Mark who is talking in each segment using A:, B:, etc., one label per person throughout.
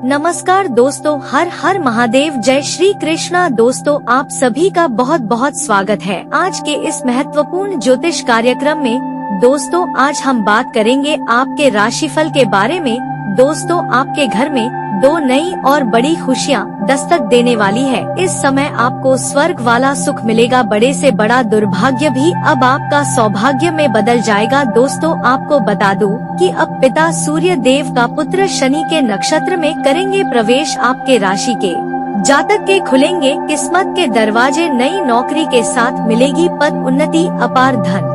A: नमस्कार दोस्तों, हर हर महादेव, जय श्री कृष्णा। दोस्तों, आप सभी का बहुत बहुत स्वागत है आज के इस महत्वपूर्ण ज्योतिष कार्यक्रम में। दोस्तों, आज हम बात करेंगे आपके राशिफल के बारे में। दोस्तों, आपके घर में दो नई और बड़ी खुशियां दस्तक देने वाली है। इस समय आपको स्वर्ग वाला सुख मिलेगा। बड़े से बड़ा दुर्भाग्य भी अब आपका सौभाग्य में बदल जाएगा। दोस्तों, आपको बता दूं कि अब पिता सूर्य देव का पुत्र शनि के नक्षत्र में करेंगे प्रवेश। आपके राशि के जातक के खुलेंगे किस्मत के दरवाजे। नई नौकरी के साथ मिलेगी पद उन्नति, अपार धन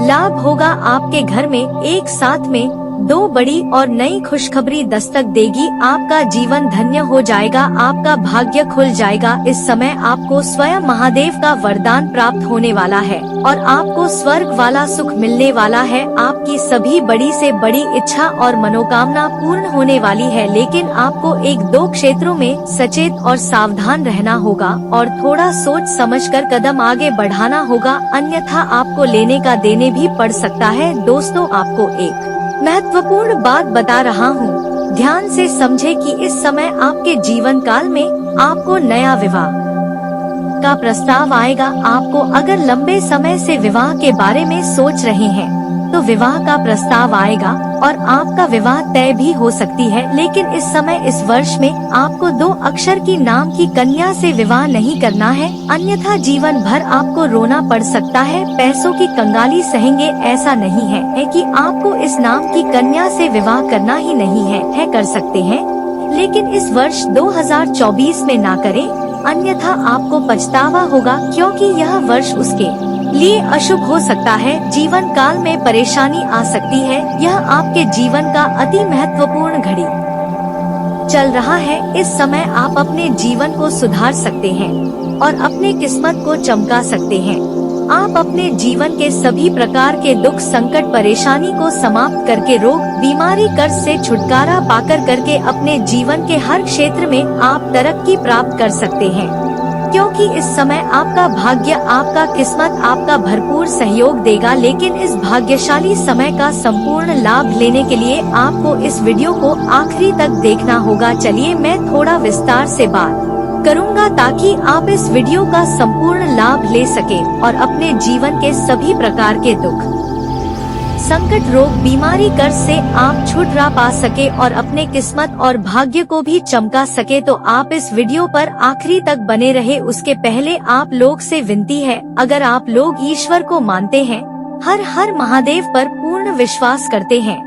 A: लाभ होगा। आपके घर में एक साथ में दो बड़ी और नई खुशखबरी दस्तक देगी। आपका जीवन धन्य हो जाएगा, आपका भाग्य खुल जाएगा। इस समय आपको स्वयं महादेव का वरदान प्राप्त होने वाला है और आपको स्वर्ग वाला सुख मिलने वाला है। आपकी सभी बड़ी से बड़ी इच्छा और मनोकामना पूर्ण होने वाली है। लेकिन आपको एक दो क्षेत्रों में सचेत और सावधान रहना होगा और थोड़ा सोच समझकर कदम आगे बढ़ाना होगा, अन्यथा आपको लेने का देने भी पड़ सकता है। दोस्तों, आपको एक महत्वपूर्ण बात बता रहा हूँ, ध्यान से समझे कि इस समय आपके जीवन काल में आपको नया विवाह का प्रस्ताव आएगा। आपको अगर लंबे समय से विवाह के बारे में सोच रहे हैं तो विवाह का प्रस्ताव आएगा और आपका विवाह तय भी हो सकती है। लेकिन इस समय इस वर्ष में आपको दो अक्षर की नाम की कन्या से विवाह नहीं करना है, अन्यथा जीवन भर आपको रोना पड़ सकता है, पैसों की कंगाली सहेंगे। ऐसा नहीं है कि आपको इस नाम की कन्या से विवाह करना ही नहीं है, कर सकते हैं, लेकिन इस वर्ष 2024 में ना करें, अन्यथा आपको पछतावा होगा, क्योंकि यह वर्ष उसके लिए अशुभ हो सकता है। जीवन काल में परेशानी आ सकती है। यह आपके जीवन का अति महत्वपूर्ण घड़ी चल रहा है। इस समय आप अपने जीवन को सुधार सकते हैं और अपने किस्मत को चमका सकते हैं। आप अपने जीवन के सभी प्रकार के दुख, संकट, परेशानी को समाप्त करके रोग, बीमारी, कर्ज से छुटकारा पाकर करके अपने जीवन के हर क्षेत्र में आप तरक्की प्राप्त कर सकते हैं, क्योंकि इस समय आपका भाग्य, आपका किस्मत आपका भरपूर सहयोग देगा। लेकिन इस भाग्यशाली समय का संपूर्ण लाभ लेने के लिए आपको इस वीडियो को आखिरी तक देखना होगा। चलिए, मैं थोड़ा विस्तार से बात करूंगा ताकि आप इस वीडियो का संपूर्ण लाभ ले सके और अपने जीवन के सभी प्रकार के दुख, संकट, रोग, बीमारी, कर्ज से आप छुटकारा पा सके और अपने किस्मत और भाग्य को भी चमका सके। तो आप इस वीडियो पर आखिरी तक बने रहे। उसके पहले आप लोग से विनती है, अगर आप लोग ईश्वर को मानते हैं, हर हर महादेव पर पूर्ण विश्वास करते हैं,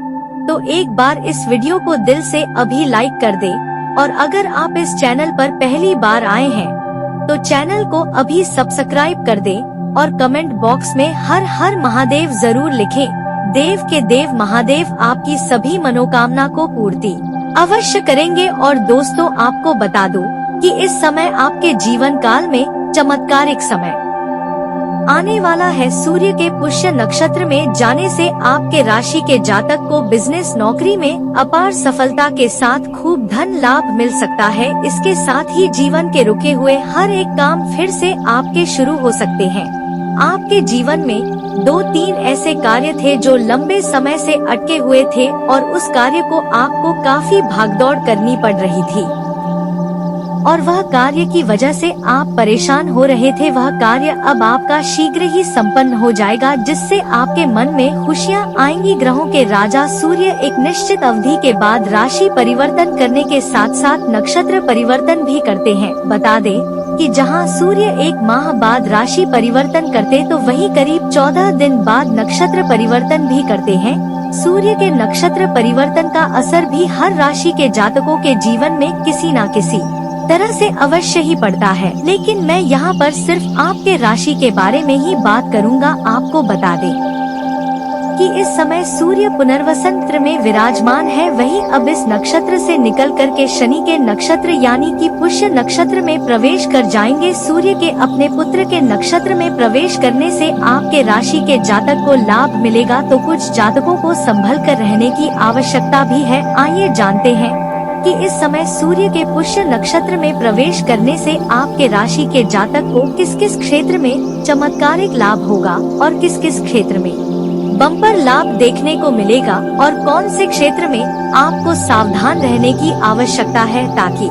A: तो एक बार इस वीडियो को दिल से अभी लाइक कर दे। और अगर आप इस चैनल पर पहली बार आए हैं तो चैनल को अभी सब्सक्राइब कर दे और कमेंट बॉक्स में हर हर महादेव जरूर लिखें। देव के देव महादेव आपकी सभी मनोकामना को पूर्ति अवश्य करेंगे। और दोस्तों, आपको बता दूं कि इस समय आपके जीवन काल में चमत्कारिक समय आने वाला है। सूर्य के पुष्य नक्षत्र में जाने से आपके राशि के जातक को बिजनेस, नौकरी में अपार सफलता के साथ खूब धन लाभ मिल सकता है। इसके साथ ही जीवन के रुके हुए हर एक काम फिर से आपके शुरू हो सकते हैं। आपके जीवन में दो तीन ऐसे कार्य थे जो लंबे समय से अटके हुए थे और उस कार्य को आपको काफी भागदौड़ करनी पड़ रही थी और वह कार्य की वजह से आप परेशान हो रहे थे। वह कार्य अब आपका शीघ्र ही संपन्न हो जाएगा, जिससे आपके मन में खुशियां आएंगी। ग्रहों के राजा सूर्य एक निश्चित अवधि के बाद राशि परिवर्तन करने के साथ साथ नक्षत्र परिवर्तन भी करते हैं। बता दें कि जहां सूर्य एक माह बाद राशि परिवर्तन करते तो वहीं करीब 14 दिन बाद नक्षत्र परिवर्तन भी करते हैं। सूर्य के नक्षत्र परिवर्तन का असर भी हर राशि के जातकों के जीवन में किसी न किसी तरह से अवश्य ही पड़ता है। लेकिन मैं यहाँ पर सिर्फ आपके राशि के बारे में ही बात करूँगा। आपको बता दें कि इस समय सूर्य पुनर्वसन नक्षत्र में विराजमान है। वहीं अब इस नक्षत्र से निकल करके शनि के नक्षत्र यानी कि पुष्य नक्षत्र में प्रवेश कर जाएंगे। सूर्य के अपने पुत्र के नक्षत्र में प्रवेश करने से आपके राशि के जातक को लाभ मिलेगा, तो कुछ जातकों को संभल कर रहने की आवश्यकता भी है। आइए जानते हैं कि इस समय सूर्य के पुष्य नक्षत्र में प्रवेश करने से आपके राशि के जातक को किस किस क्षेत्र में चमत्कारिक लाभ होगा और किस किस क्षेत्र में बम्पर लाभ देखने को मिलेगा और कौन से क्षेत्र में आपको सावधान रहने की आवश्यकता है ताकि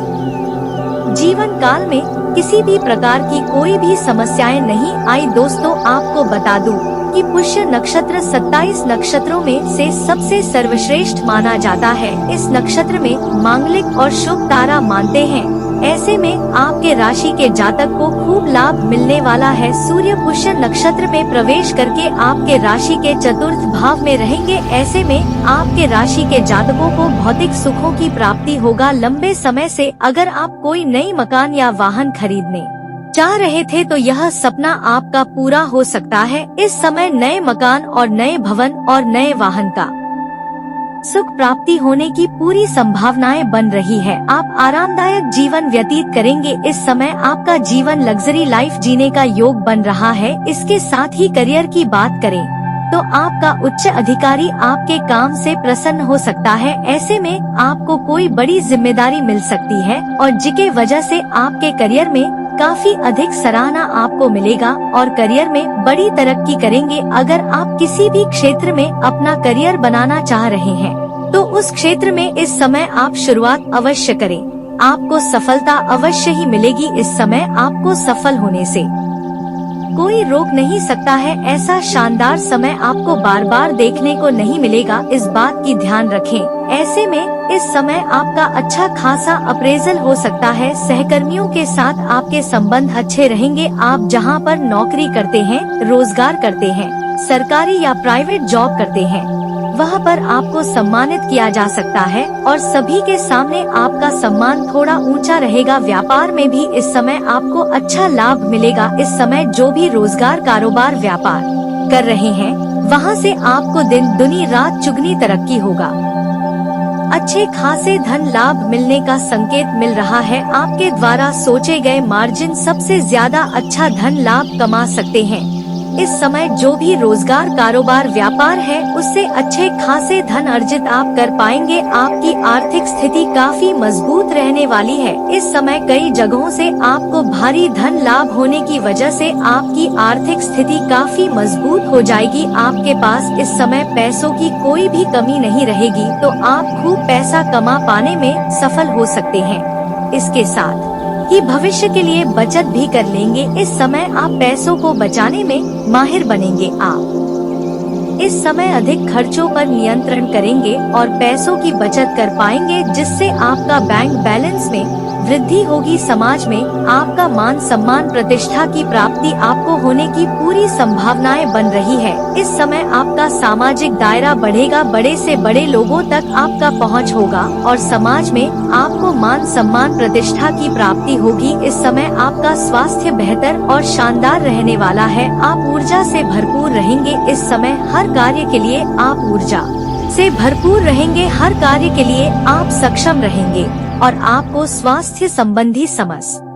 A: जीवन काल में किसी भी प्रकार की कोई भी समस्याएं नहीं आई। दोस्तों आपको बता दूं कि पुष्य नक्षत्र 27 नक्षत्रों में से सबसे सर्वश्रेष्ठ माना जाता है। इस नक्षत्र में मांगलिक और शुभ तारा मानते हैं। ऐसे में आपके राशि के जातक को खूब लाभ मिलने वाला है। सूर्य पुष्य नक्षत्र में प्रवेश करके आपके राशि के चतुर्थ भाव में रहेंगे। ऐसे में आपके राशि के जातकों को भौतिक सुखों की प्राप्ति होगा। लंबे समय से अगर आप कोई नई मकान या वाहन खरीदने चाह रहे थे तो यह सपना आपका पूरा हो सकता है। इस समय नए मकान और नए भवन और नए वाहन का सुख प्राप्ति होने की पूरी संभावनाएं बन रही है। आप आरामदायक जीवन व्यतीत करेंगे। इस समय आपका जीवन लग्जरी लाइफ जीने का योग बन रहा है। इसके साथ ही करियर की बात करें तो आपका उच्च अधिकारी आपके काम से प्रसन्न हो सकता है। ऐसे में आपको कोई बड़ी जिम्मेदारी मिल सकती है और जिसके वजह से आपके करियर में काफी अधिक सराहना आपको मिलेगा और करियर में बड़ी तरक्की करेंगे। अगर आप किसी भी क्षेत्र में अपना करियर बनाना चाह रहे हैं तो उस क्षेत्र में इस समय आप शुरुआत अवश्य करें। आपको सफलता अवश्य ही मिलेगी। इस समय आपको सफल होने से कोई रोक नहीं सकता है। ऐसा शानदार समय आपको बार बार देखने को नहीं मिलेगा, इस बात की ध्यान रखें। ऐसे में इस समय आपका अच्छा खासा अप्रेजल हो सकता है। सहकर्मियों के साथ आपके संबंध अच्छे रहेंगे। आप जहां पर नौकरी करते हैं, रोजगार करते हैं, सरकारी या प्राइवेट जॉब करते हैं, वहां पर आपको सम्मानित किया जा सकता है और सभी के सामने आपका सम्मान थोड़ा ऊंचा रहेगा। व्यापार में भी इस समय आपको अच्छा लाभ मिलेगा। इस समय जो भी रोजगार, कारोबार, व्यापार कर रहे हैं वहां से आपको दिन दुनी रात चुगनी तरक्की होगा। अच्छे खासे धन लाभ मिलने का संकेत मिल रहा है। आपके द्वारा सोचे गए मार्जिन सबसे ज्यादा अच्छा धन लाभ कमा सकते हैं। इस समय जो भी रोजगार, कारोबार, व्यापार है उससे अच्छे खासे धन अर्जित आप कर पाएंगे। आपकी आर्थिक स्थिति काफी मजबूत रहने वाली है। इस समय कई जगहों से आपको भारी धन लाभ होने की वजह से आपकी आर्थिक स्थिति काफी मजबूत हो जाएगी। आपके पास इस समय पैसों की कोई भी कमी नहीं रहेगी तो आप खूब पैसा कमा पाने में सफल हो सकते हैं। इसके साथ कि भविष्य के लिए बचत भी कर लेंगे। इस समय आप पैसों को बचाने में माहिर बनेंगे। आप इस समय अधिक खर्चों पर नियंत्रण करेंगे और पैसों की बचत कर पाएंगे जिससे आपका बैंक बैलेंस में वृद्धि होगी। समाज में आपका मान सम्मान, प्रतिष्ठा की प्राप्ति आपको होने की पूरी संभावनाएं बन रही है। इस समय आपका सामाजिक दायरा बढ़ेगा। बड़े से बड़े लोगों तक आपका पहुंच होगा और समाज में आपको मान सम्मान, प्रतिष्ठा की प्राप्ति होगी। इस समय आपका स्वास्थ्य बेहतर और शानदार रहने वाला है। आप ऊर्जा से भरपूर रहेंगे। इस समय हर कार्य के लिए आप ऊर्जा से भरपूर रहेंगे। हर कार्य के लिए आप सक्षम रहेंगे और आपको स्वास्थ्य संबंधी समस्या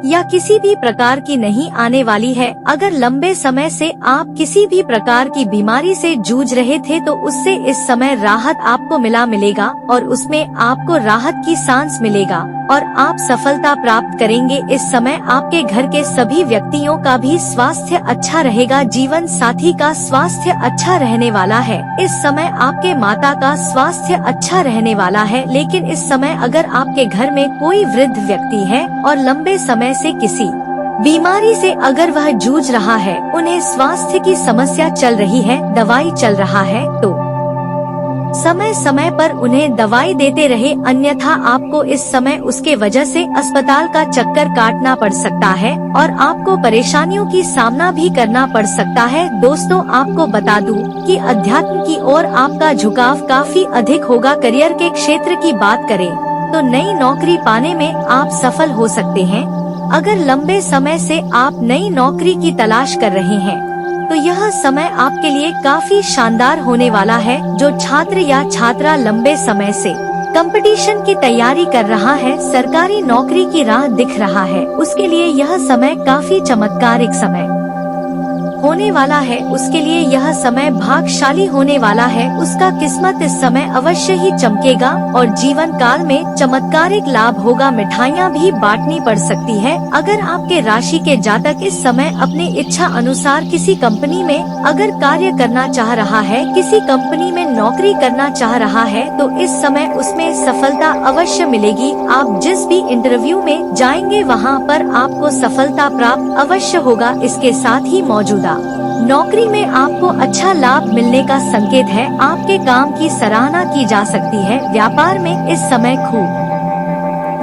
A: या किसी भी प्रकार की नहीं आने वाली है। अगर लंबे समय से आप किसी भी प्रकार की बीमारी से जूझ रहे थे तो उससे इस समय राहत आपको मिलेगा और उसमें आपको राहत की सांस मिलेगा और आप सफलता प्राप्त करेंगे। इस समय आपके घर के सभी व्यक्तियों का भी स्वास्थ्य अच्छा रहेगा। जीवन साथी का स्वास्थ्य अच्छा रहने वाला है। इस समय आपके माता का स्वास्थ्य अच्छा रहने वाला है। लेकिन इस समय अगर आपके घर में कोई वृद्ध व्यक्ति है और लंबे समय से किसी बीमारी से अगर वह जूझ रहा है, उन्हें स्वास्थ्य की समस्या चल रही है, दवाई चल रहा है तो समय समय पर उन्हें दवाई देते रहे, अन्यथा आपको इस समय उसके वजह से अस्पताल का चक्कर काटना पड़ सकता है और आपको परेशानियों की सामना भी करना पड़ सकता है। दोस्तों आपको बता दूं कि अध्यात्म की ओर आपका झुकाव काफी अधिक होगा। करियर के क्षेत्र की बात करें तो नई नौकरी पाने में आप सफल हो सकते हैं। अगर लंबे समय से आप नई नौकरी की तलाश कर रहे हैं तो यह समय आपके लिए काफी शानदार होने वाला है। जो छात्र या छात्रा लंबे समय से कंपटीशन की तैयारी कर रहा है, सरकारी नौकरी की राह दिख रहा है, उसके लिए यह समय काफी चमत्कारिक समय होने वाला है, उसके लिए यह समय भाग्यशाली होने वाला है। उसका किस्मत इस समय अवश्य ही चमकेगा और जीवन काल में चमत्कारिक लाभ होगा। मिठाइयाँ भी बांटनी पड़ सकती है। अगर आपके राशि के जातक इस समय अपनी इच्छा अनुसार किसी कंपनी में अगर कार्य करना चाह रहा है, किसी कंपनी में नौकरी करना चाह रहा है, तो इस समय उसमें सफलता अवश्य मिलेगी। आप जिस भी इंटरव्यू में जाएंगे वहाँ पर आपको सफलता प्राप्त अवश्य होगा। इसके साथ ही मौजूदा नौकरी में आपको अच्छा लाभ मिलने का संकेत है। आपके काम की सराहना की जा सकती है। व्यापार में इस समय खूब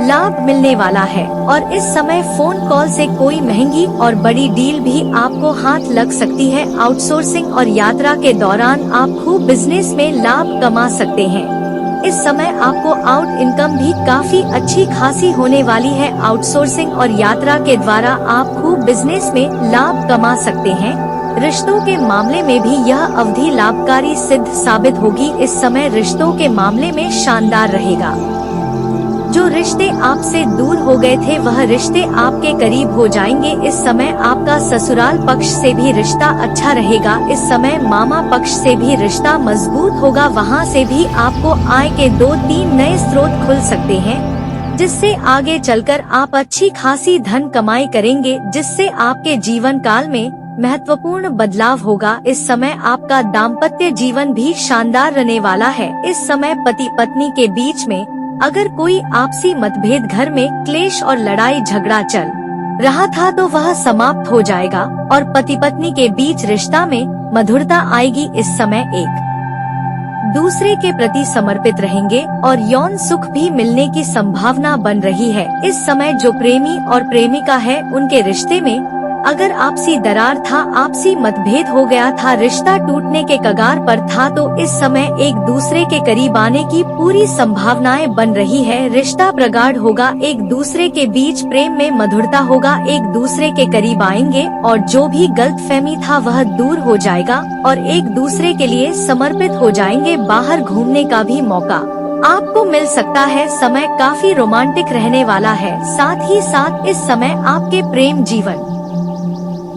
A: लाभ मिलने वाला है और इस समय फोन कॉल से कोई महंगी और बड़ी डील भी आपको हाथ लग सकती है। आउटसोर्सिंग और यात्रा के दौरान आप खूब बिजनेस में लाभ कमा सकते हैं। इस समय आपको आउट इनकम भी काफी अच्छी खासी होने वाली है। आउटसोर्सिंग और यात्रा के द्वारा आप खूब बिजनेस में लाभ कमा सकते हैं। रिश्तों के मामले में भी यह अवधि लाभकारी सिद्ध साबित होगी। इस समय रिश्तों के मामले में शानदार रहेगा। जो रिश्ते आपसे दूर हो गए थे वह रिश्ते आपके करीब हो जाएंगे। इस समय आपका ससुराल पक्ष से भी रिश्ता अच्छा रहेगा। इस समय मामा पक्ष से भी रिश्ता मजबूत होगा। वहां से भी आपको आय के 2-3 नए स्रोत खुल सकते हैं, जिससे आगे चलकर आप अच्छी खासी धन कमाई करेंगे, जिससे आपके जीवन काल में महत्वपूर्ण बदलाव होगा। इस समय आपका दाम्पत्य जीवन भी शानदार रहने वाला है। इस समय पति पत्नी के बीच में अगर कोई आपसी मतभेद, घर में क्लेश और लड़ाई झगड़ा चल रहा था तो वह समाप्त हो जाएगा और पति पत्नी के बीच रिश्ता में मधुरता आएगी। इस समय एक दूसरे के प्रति समर्पित रहेंगे और यौन सुख भी मिलने की संभावना बन रही है। इस समय जो प्रेमी और प्रेमिका है उनके रिश्ते में अगर आपसी दरार था, आपसी मतभेद हो गया था, रिश्ता टूटने के कगार पर था, तो इस समय एक दूसरे के करीब आने की पूरी संभावनाएं बन रही है। रिश्ता प्रगाढ़ होगा, एक दूसरे के बीच प्रेम में मधुरता होगा, एक दूसरे के करीब आएंगे और जो भी गलतफहमी था वह दूर हो जाएगा और एक दूसरे के लिए समर्पित हो जाएंगे। बाहर घूमने का भी मौका आपको मिल सकता है। समय काफी रोमांटिक रहने वाला है। साथ ही साथ इस समय आपके प्रेम जीवन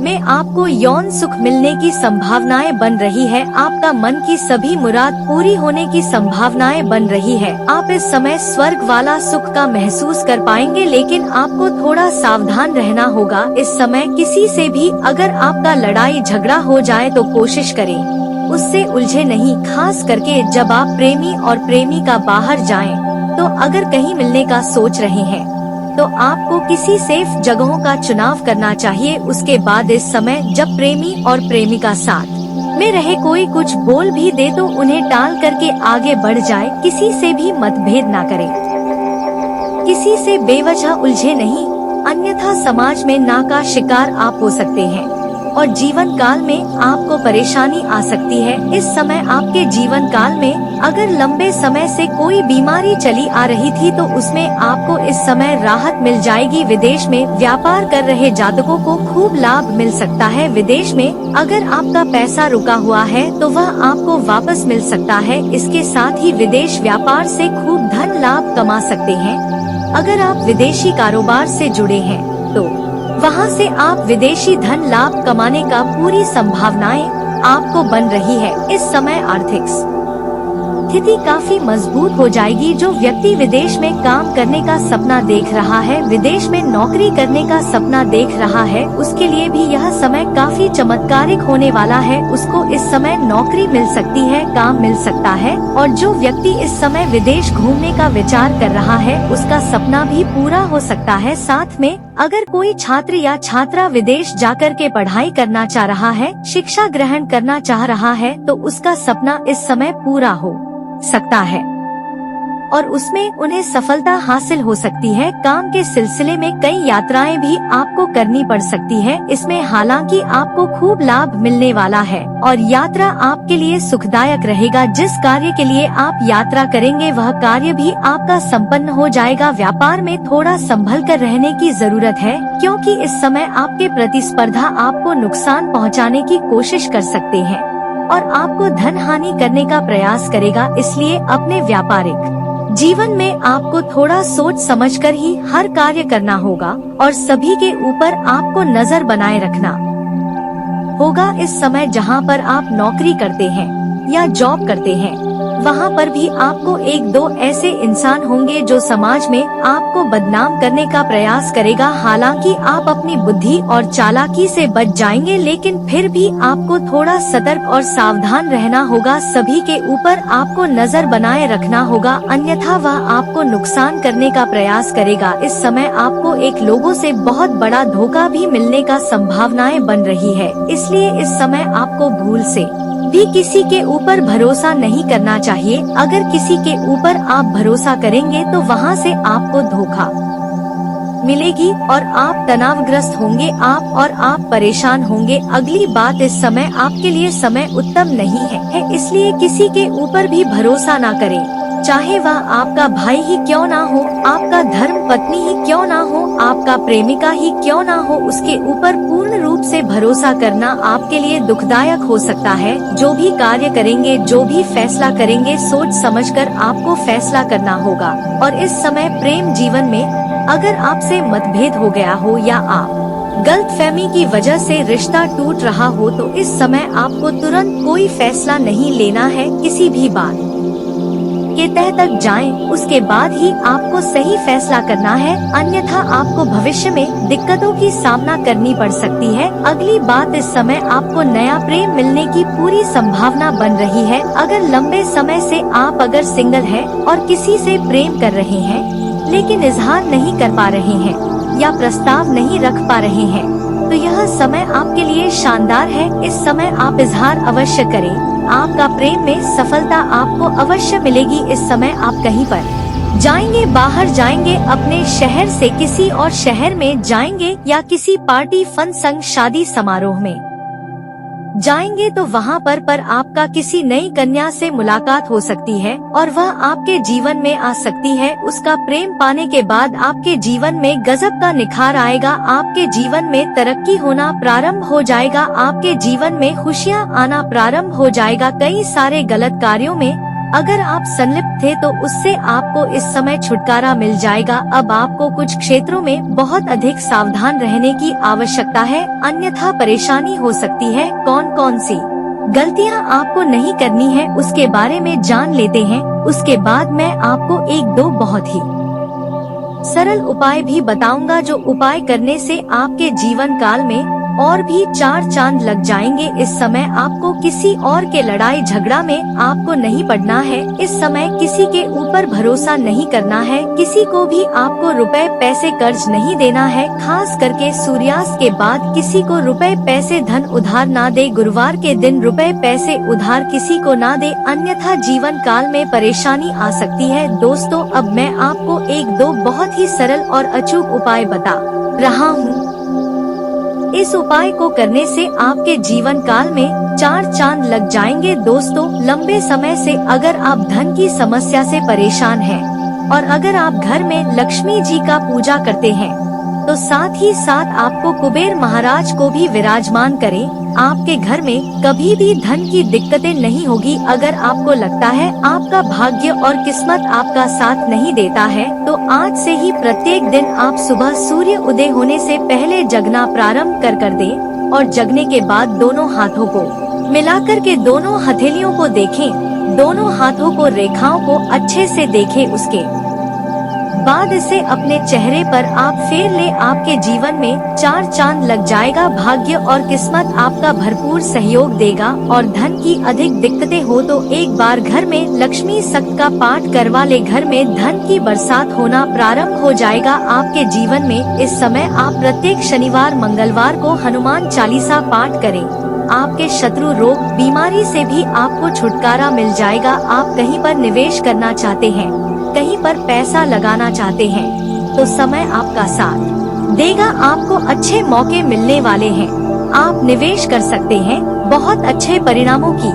A: में आपको यौन सुख मिलने की संभावनाएं बन रही है। आपका मन की सभी मुराद पूरी होने की संभावनाएं बन रही है। आप इस समय स्वर्ग वाला सुख का महसूस कर पाएंगे, लेकिन आपको थोड़ा सावधान रहना होगा। इस समय किसी से भी अगर आपका लड़ाई झगड़ा हो जाए तो कोशिश करें उससे उलझे नहीं, खास करके जब आप प्रेमी और प्रेमिका बाहर जाएं। तो अगर कहीं मिलने का सोच रहे हैं तो आपको किसी सेफ जगहों का चुनाव करना चाहिए। उसके बाद इस समय जब प्रेमी और प्रेमिका साथ में रहे, कोई कुछ बोल भी दे तो उन्हें टाल करके आगे बढ़ जाए। किसी से भी मतभेद ना करें, किसी से बेवजह उलझे नहीं, अन्यथा समाज में ना का शिकार आप हो सकते हैं और जीवन काल में आपको परेशानी आ सकती है। इस समय आपके जीवन काल में अगर लंबे समय से कोई बीमारी चली आ रही थी तो उसमें आपको इस समय राहत मिल जाएगी। विदेश में व्यापार कर रहे जातकों को खूब लाभ मिल सकता है। विदेश में अगर आपका पैसा रुका हुआ है तो वह आपको वापस मिल सकता है। इसके साथ ही विदेश व्यापार से खूब धन लाभ कमा सकते हैं। अगर आप विदेशी कारोबार से जुड़े हैं तो वहां से आप विदेशी धन लाभ कमाने का पूरी संभावनाएं आपको बन रही है। इस समय आर्थिक स्थिति काफी मजबूत हो जाएगी। जो व्यक्ति विदेश में काम करने का सपना देख रहा है, विदेश में नौकरी करने का सपना देख रहा है, उसके लिए भी यह समय काफी चमत्कारिक होने वाला है। उसको इस समय नौकरी मिल सकती है, काम मिल सकता है और जो व्यक्ति इस समय विदेश घूमने का विचार कर रहा है उसका सपना भी पूरा हो सकता है। साथ में अगर कोई छात्र या छात्रा विदेश जाकर के पढ़ाई करना चाह रहा है, शिक्षा ग्रहण करना चाह रहा है, तो उसका सपना इस समय पूरा हो सकता है और उसमें उन्हें सफलता हासिल हो सकती है। काम के सिलसिले में कई यात्राएं भी आपको करनी पड़ सकती है। इसमें हालांकि आपको खूब लाभ मिलने वाला है और यात्रा आपके लिए सुखदायक रहेगा। जिस कार्य के लिए आप यात्रा करेंगे वह कार्य भी आपका संपन्न हो जाएगा। व्यापार में थोड़ा संभल कर रहने की जरूरत है, क्योंकि इस समय आपके प्रतिस्पर्धा आपको नुकसान पहुँचाने की कोशिश कर सकते हैं और आपको धन हानि करने का प्रयास करेगा। इसलिए अपने व्यापारिक जीवन में आपको थोड़ा सोच समझकर ही हर कार्य करना होगा और सभी के ऊपर आपको नजर बनाए रखना होगा। इस समय जहाँ पर आप नौकरी करते हैं या जॉब करते हैं, वहाँ पर भी आपको एक दो ऐसे इंसान होंगे जो समाज में आपको बदनाम करने का प्रयास करेगा। हालांकि आप अपनी बुद्धि और चालाकी से बच जाएंगे, लेकिन फिर भी आपको थोड़ा सतर्क और सावधान रहना होगा। सभी के ऊपर आपको नजर बनाए रखना होगा, अन्यथा वह आपको नुकसान करने का प्रयास करेगा। इस समय आपको एक लोगों से बहुत बड़ा धोखा भी मिलने का संभावनाएं बन रही है, इसलिए इस समय आपको भूल से भी किसी के ऊपर भरोसा नहीं करना चाहिए। अगर किसी के ऊपर आप भरोसा करेंगे तो वहाँ से आपको धोखा मिलेगी और आप तनावग्रस्त होंगे, आप परेशान होंगे। अगली बात, इस समय आपके लिए समय उत्तम नहीं है, इसलिए किसी के ऊपर भी भरोसा ना करें, चाहे वह आपका भाई ही क्यों ना हो, आपका धर्म पत्नी ही क्यों ना हो, आपका प्रेमिका ही क्यों ना हो। उसके ऊपर पूर्ण रूप से भरोसा करना आपके लिए दुखदायक हो सकता है। जो भी कार्य करेंगे, जो भी फैसला करेंगे, सोच समझकर आपको फैसला करना होगा। और इस समय प्रेम जीवन में अगर आपसे मतभेद हो गया हो या आप गलतफहमी की वजह से रिश्ता टूट रहा हो, तो इस समय आपको तुरंत कोई फैसला नहीं लेना है। किसी भी बात के तह तक जाएं, उसके बाद ही आपको सही फैसला करना है, अन्यथा आपको भविष्य में दिक्कतों की सामना करनी पड़ सकती है। अगली बात, इस समय आपको नया प्रेम मिलने की पूरी संभावना बन रही है। अगर लंबे समय से आप अगर सिंगल हैं और किसी से प्रेम कर रहे हैं लेकिन इजहार नहीं कर पा रहे हैं या प्रस्ताव नहीं रख पा रहे हैं, तो यह समय आपके लिए शानदार है। इस समय आप इजहार अवश्य करें, आपका प्रेम में सफलता आपको अवश्य मिलेगी। इस समय आप कहीं पर जाएंगे, बाहर जाएंगे, अपने शहर से किसी और शहर में जाएंगे या किसी पार्टी फंक्शन शादी समारोह में जाएंगे, तो वहाँ पर आपका किसी नई कन्या से मुलाकात हो सकती है और वह आपके जीवन में आ सकती है। उसका प्रेम पाने के बाद आपके जीवन में गजब का निखार आएगा, आपके जीवन में तरक्की होना प्रारंभ हो जाएगा, आपके जीवन में खुशियाँ आना प्रारंभ हो जाएगा। कई सारे गलत कार्यों में अगर आप संलिप्त थे तो उससे आपको इस समय छुटकारा मिल जाएगा। अब आपको कुछ क्षेत्रों में बहुत अधिक सावधान रहने की आवश्यकता है, अन्यथा परेशानी हो सकती है। कौन कौन सी गलतियां आपको नहीं करनी है उसके बारे में जान लेते हैं। उसके बाद मैं आपको एक दो बहुत ही सरल उपाय भी बताऊंगा, जो उपाय करने से आपके जीवन काल में और भी 4 चांद लग जाएंगे। इस समय आपको किसी और के लड़ाई झगड़ा में आपको नहीं पड़ना है। इस समय किसी के ऊपर भरोसा नहीं करना है, किसी को भी आपको रुपए पैसे कर्ज नहीं देना है। खास करके सूर्यास्त के बाद किसी को रुपए पैसे धन उधार ना दे। गुरुवार के दिन रुपए पैसे उधार किसी को ना दे, अन्यथा जीवन काल में परेशानी आ सकती है। दोस्तों, अब मैं आपको एक दो बहुत ही सरल और अचूक उपाय बता रहा हूँ। इस उपाय को करने से आपके जीवन काल में 4 चांद लग जाएंगे। दोस्तों, लंबे समय से अगर आप धन की समस्या से परेशान हैं और अगर आप घर में लक्ष्मी जी का पूजा करते हैं, तो साथ ही साथ आपको कुबेर महाराज को भी विराजमान करें। आपके घर में कभी भी धन की दिक्कतें नहीं होगी। अगर आपको लगता है आपका भाग्य और किस्मत आपका साथ नहीं देता है, तो आज से ही प्रत्येक दिन आप सुबह सूर्य उदय होने से पहले जगना प्रारंभ कर दें और जगने के बाद दोनों हाथों को मिलाकर के दोनों हथेलियों को देखें, दोनों हाथों को रेखाओं को अच्छे से देखें। उसके बाद इसे अपने चेहरे पर आप फेर ले। आपके जीवन में 4 चांद लग जाएगा। भाग्य और किस्मत आपका भरपूर सहयोग देगा और धन की अधिक दिक्कतें हो तो एक बार घर में लक्ष्मी सप्त का पाठ करवा ले। घर में धन की बरसात होना प्रारंभ हो जाएगा आपके जीवन में। इस समय आप प्रत्येक शनिवार मंगलवार को हनुमान चालीसा पाठ करें। आपके शत्रु रोग बीमारी से भी आपको छुटकारा मिल जाएगा। आप कहीं पर निवेश करना चाहते हैं, कहीं पर पैसा लगाना चाहते हैं, तो समय आपका साथ देगा। आपको अच्छे मौके मिलने वाले हैं, आप निवेश कर सकते हैं। बहुत अच्छे परिणामों की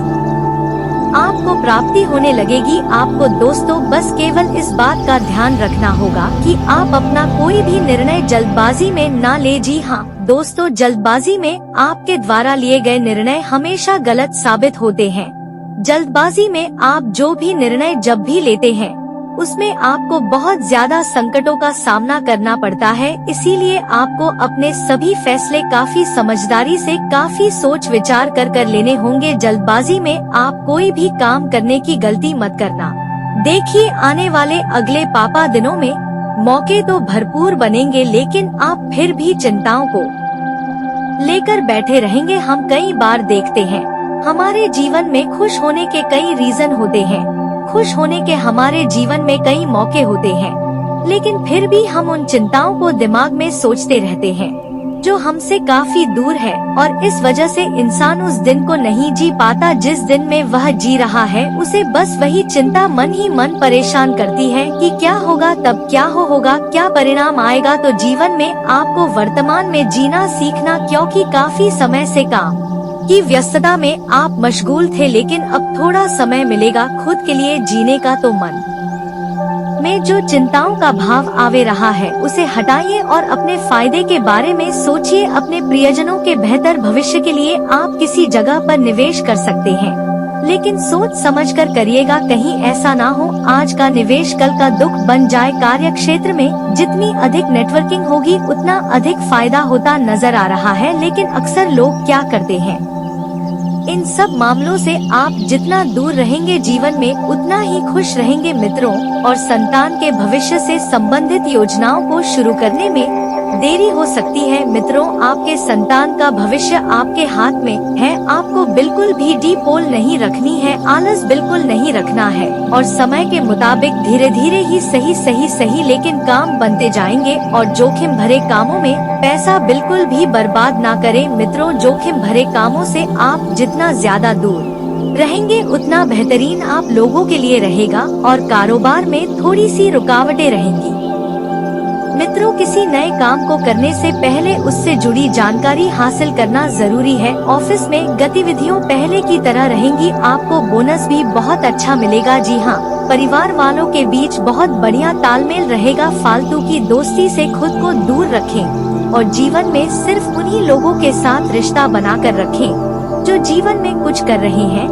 A: आपको प्राप्ति होने लगेगी। आपको दोस्तों बस केवल इस बात का ध्यान रखना होगा कि आप अपना कोई भी निर्णय जल्दबाजी में ना ले। जी हाँ दोस्तों, जल्दबाजी में आपके द्वारा लिए गए निर्णय हमेशा गलत साबित होते हैं। जल्दबाजी में आप जो भी निर्णय जब भी लेते हैं उसमें आपको बहुत ज्यादा संकटों का सामना करना पड़ता है। इसीलिए आपको अपने सभी फैसले काफी समझदारी से, काफी सोच विचार कर लेने होंगे। जल्दबाजी में आप कोई भी काम करने की गलती मत करना। देखिए, आने वाले अगले पापा दिनों में मौके तो भरपूर बनेंगे, लेकिन आप फिर भी चिंताओं को लेकर बैठे रहेंगे। हम कई बार देखते हैं, हमारे जीवन में खुश होने के कई रीजन होते हैं, खुश होने के हमारे जीवन में कई मौके होते हैं, लेकिन फिर भी हम उन चिंताओं को दिमाग में सोचते रहते हैं जो हमसे काफी दूर है, और इस वजह से इंसान उस दिन को नहीं जी पाता जिस दिन में वह जी रहा है। उसे बस वही चिंता मन ही मन परेशान करती है कि क्या होगा, तब क्या होगा, क्या परिणाम आएगा। तो जीवन में आपको वर्तमान में जीना सीखना, क्योंकि काफी समय से काम की व्यस्तता में आप मशगूल थे, लेकिन अब थोड़ा समय मिलेगा खुद के लिए जीने का। तो मन में जो चिंताओं का भाव आवे रहा है उसे हटाइए और अपने फायदे के बारे में सोचिए। अपने प्रियजनों के बेहतर भविष्य के लिए आप किसी जगह पर निवेश कर सकते हैं, लेकिन सोच समझकर करिएगा, कहीं ऐसा ना हो आज का निवेश कल का दुख बन जाए। कार्य क्षेत्र में जितनी अधिक नेटवर्किंग होगी उतना अधिक फायदा होता नजर आ रहा है, लेकिन अक्सर लोग क्या करते हैं, इन सब मामलों से आप जितना दूर रहेंगे जीवन में उतना ही खुश रहेंगे। मित्रों, और संतान के भविष्य से संबंधित योजनाओं को शुरू करने में देरी हो सकती है। मित्रों, आपके संतान का भविष्य आपके हाथ में है। आपको बिल्कुल भी डी पोल नहीं रखनी है, आलस बिल्कुल नहीं रखना है, और समय के मुताबिक धीरे धीरे ही सही लेकिन काम बनते जाएंगे। और जोखिम भरे कामों में पैसा बिल्कुल भी बर्बाद ना करें। मित्रों, जोखिम भरे कामों से आप जितना ज्यादा दूर रहेंगे उतना बेहतरीन आप लोगों के लिए रहेगा, और कारोबार में थोड़ी सी रुकावटें रहेंगी। मित्रों, किसी नए काम को करने से पहले उससे जुड़ी जानकारी हासिल करना जरूरी है। ऑफिस में गतिविधियों पहले की तरह रहेंगी, आपको बोनस भी बहुत अच्छा मिलेगा। जी हाँ, परिवार वालों के बीच बहुत बढ़िया तालमेल रहेगा। फालतू की दोस्ती से खुद को दूर रखें और जीवन में सिर्फ उन्हीं लोगों के साथ रिश्ता बनाकर रखें जो जीवन में कुछ कर रहे हैं,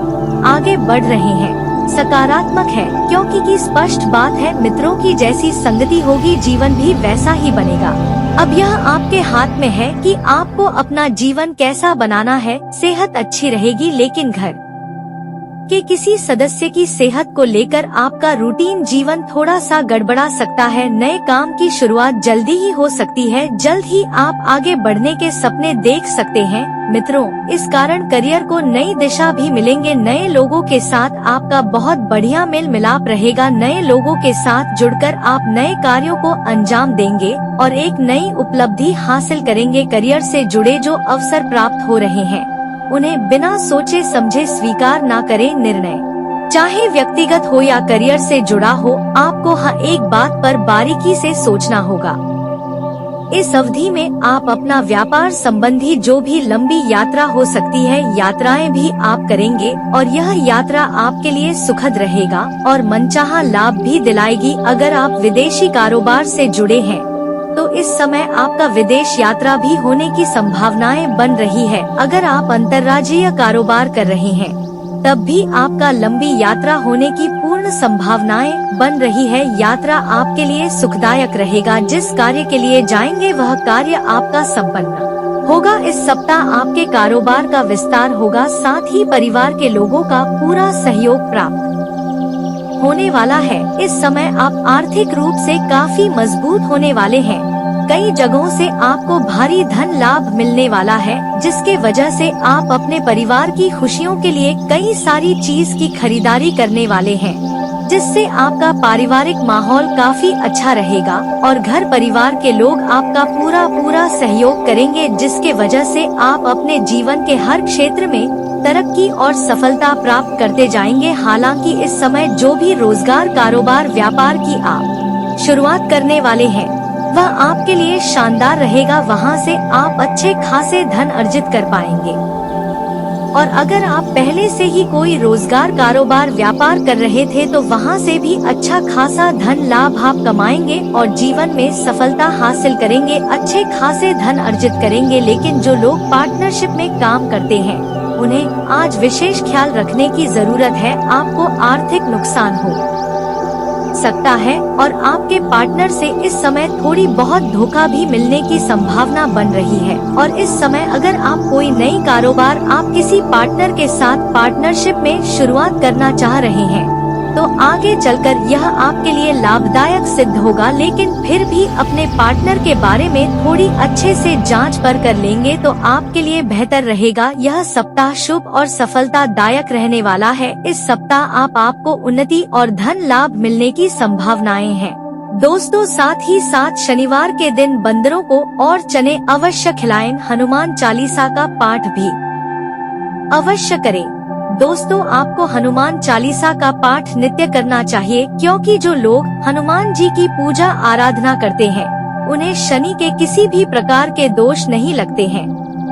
A: आगे बढ़ रहे हैं, सकारात्मक है। क्योंकि की स्पष्ट बात है, मित्रों की जैसी संगति होगी जीवन भी वैसा ही बनेगा। अब यह आपके हाथ में है कि आपको अपना जीवन कैसा बनाना है। सेहत अच्छी रहेगी, लेकिन घर के किसी सदस्य की सेहत को लेकर आपका रूटीन जीवन थोड़ा सा गड़बड़ा सकता है। नए काम की शुरुआत जल्दी ही हो सकती है, जल्द ही आप आगे बढ़ने के सपने देख सकते हैं। मित्रों, इस कारण करियर को नई दिशा भी मिलेंगे। नए लोगों के साथ आपका बहुत बढ़िया मेल मिलाप रहेगा। नए लोगों के साथ जुड़कर आप नए कार्यों को अंजाम देंगे और एक नई उपलब्धि हासिल करेंगे। करियर से जुड़े जो अवसर प्राप्त हो रहे हैं उन्हें बिना सोचे समझे स्वीकार ना करें। निर्णय चाहे व्यक्तिगत हो या करियर से जुड़ा हो, आपको हर एक बात पर बारीकी से सोचना होगा। इस अवधि में आप अपना व्यापार संबंधी जो भी लंबी यात्रा हो सकती है, यात्राएं भी आप करेंगे, और यह यात्रा आपके लिए सुखद रहेगा और मनचाहा लाभ भी दिलाएगी। अगर आप विदेशी कारोबार से जुड़े हैं तो इस समय आपका विदेश यात्रा भी होने की संभावनाएं बन रही है। अगर आप अंतर्राज्यीय कारोबार कर रहे हैं तब भी आपका लंबी यात्रा होने की पूर्ण संभावनाएं बन रही है। यात्रा आपके लिए सुखदायक रहेगा। जिस कार्य के लिए जाएंगे वह कार्य आपका संपन्न होगा। इस सप्ताह आपके कारोबार का विस्तार होगा, साथ ही परिवार के लोगों का पूरा सहयोग प्राप्त होने वाला है। इस समय आप आर्थिक रूप से काफी मजबूत होने वाले हैं। कई जगहों से आपको भारी धन लाभ मिलने वाला है, जिसके वजह से आप अपने परिवार की खुशियों के लिए कई सारी चीज की खरीदारी करने वाले हैं, जिससे आपका पारिवारिक माहौल काफी अच्छा रहेगा और घर परिवार के लोग आपका पूरा सहयोग करेंगे, जिसके वजह से आप अपने जीवन के हर क्षेत्र में तरक्की और सफलता प्राप्त करते जाएंगे। हालांकि इस समय जो भी रोजगार, कारोबार, व्यापार की आप शुरुआत करने वाले हैं वह आपके लिए शानदार रहेगा। वहां से आप अच्छे खासे धन अर्जित कर पाएंगे। और अगर आप पहले से ही कोई रोजगार, कारोबार, व्यापार कर रहे थे तो वहां से भी अच्छा खासा धन लाभ आप कमाएंगे और जीवन में सफलता हासिल करेंगे, अच्छे खासे धन अर्जित करेंगे। लेकिन जो लोग पार्टनरशिप में काम करते हैं उन्हें आज विशेष ख्याल रखने की जरूरत है, आपको आर्थिक नुकसान हो सकता है और आपके पार्टनर से इस समय थोड़ी बहुत धोखा भी मिलने की संभावना बन रही है। और इस समय अगर आप कोई नई कारोबार आप किसी पार्टनर के साथ पार्टनरशिप में शुरुआत करना चाह रहे हैं तो आगे चलकर यह आपके लिए लाभदायक सिद्ध होगा, लेकिन फिर भी अपने पार्टनर के बारे में थोड़ी अच्छे से जांच पर कर लेंगे तो आपके लिए बेहतर रहेगा। यह सप्ताह शुभ और सफलतादायक रहने वाला है। इस सप्ताह आपको उन्नति और धन लाभ मिलने की संभावनाएं हैं। दोस्तों साथ ही साथ शनिवार के दिन बंदरों को और चने अवश्य खिलाएं। हनुमान चालीसा का पाठ भी अवश्य करें। दोस्तों आपको हनुमान चालीसा का पाठ नित्य करना चाहिए, क्योंकि जो लोग हनुमान जी की पूजा आराधना करते हैं उन्हें शनि के किसी भी प्रकार के दोष नहीं लगते हैं।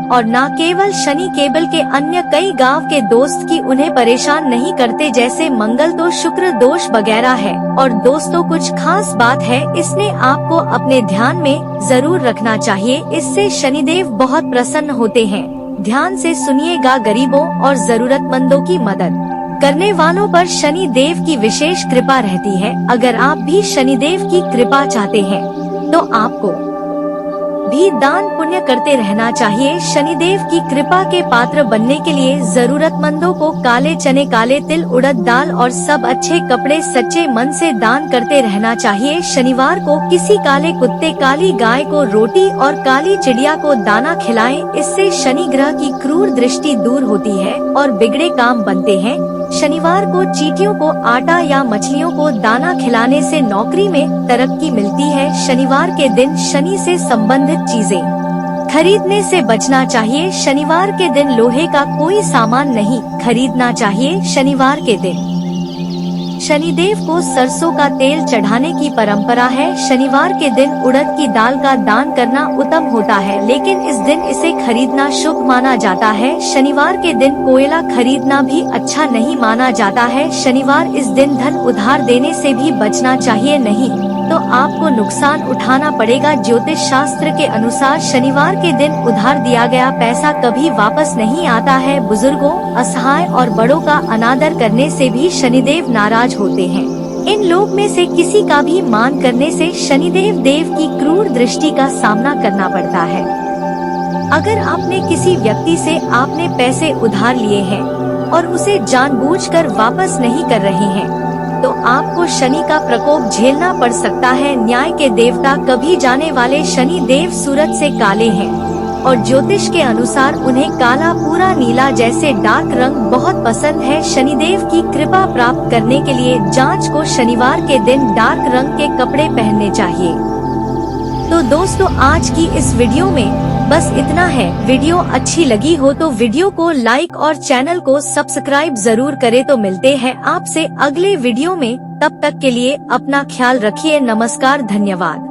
A: और न केवल शनि केवल के अन्य कई गांव के दोस्त की उन्हें परेशान नहीं करते, जैसे मंगल दोष, शुक्र दोष वगैरह है। और दोस्तों कुछ खास बात है, इसने आपको अपने ध्यान में जरूर रखना चाहिए, इससे शनिदेव बहुत प्रसन्न होते हैं। ध्यान से सुनिएगा। गरीबों और जरूरतमंदों की मदद करने वालों पर शनि देव की विशेष कृपा रहती है। अगर आप भी शनिदेव की कृपा चाहते हैं तो आपको भी दान पुण्य करते रहना चाहिए। शनिदेव की कृपा के पात्र बनने के लिए जरूरतमंदों को काले चने, काले तिल, उड़द दाल और सब अच्छे कपड़े सच्चे मन से दान करते रहना चाहिए। शनिवार को किसी काले कुत्ते, काली गाय को रोटी और काली चिड़िया को दाना खिलाएं। इससे शनि ग्रह की क्रूर दृष्टि दूर होती है और बिगड़े काम बनते हैं। शनिवार को चींटियों को आटा या मछलियों को दाना खिलाने से नौकरी में तरक्की मिलती है। शनिवार के दिन शनि से संबंधित चीजें खरीदने से बचना चाहिए। शनिवार के दिन लोहे का कोई सामान नहीं खरीदना चाहिए। शनिवार के दिन शनिदेव को सरसों का तेल चढ़ाने की परंपरा है। शनिवार के दिन उड़द की दाल का दान करना उत्तम होता है, लेकिन इस दिन इसे खरीदना शुभ माना जाता है। शनिवार के दिन कोयला खरीदना भी अच्छा नहीं माना जाता है। शनिवार इस दिन धन उधार देने से भी बचना चाहिए, नहीं तो आपको नुकसान उठाना पड़ेगा। ज्योतिष शास्त्र के अनुसार शनिवार के दिन उधार दिया गया पैसा कभी वापस नहीं आता है। बुजुर्गों, असहाय और बड़ों का अनादर करने से भी शनिदेव नाराज होते हैं। इन लोग में से किसी का भी मान करने से शनिदेव देव की क्रूर दृष्टि का सामना करना पड़ता है। अगर आपने किसी व्यक्ति से आपने पैसे उधार लिए हैं और उसे जानबूझकर वापस नहीं कर रहे हैं तो आपको शनि का प्रकोप झेलना पड़ सकता है। न्याय के देवता कभी जाने वाले शनि देव सूरज से काले हैं और ज्योतिष के अनुसार उन्हें काला, पूरा नीला जैसे डार्क रंग बहुत पसंद है। शनिदेव की कृपा प्राप्त करने के लिए जांच को शनिवार के दिन डार्क रंग के कपड़े पहनने चाहिए। तो दोस्तों आज की इस वीडियो में बस इतना है। वीडियो अच्छी लगी हो तो वीडियो को लाइक और चैनल को सब्सक्राइब जरूर करें। तो मिलते हैं आपसे अगले वीडियो में, तब तक के लिए अपना ख्याल रखिए। नमस्कार, धन्यवाद।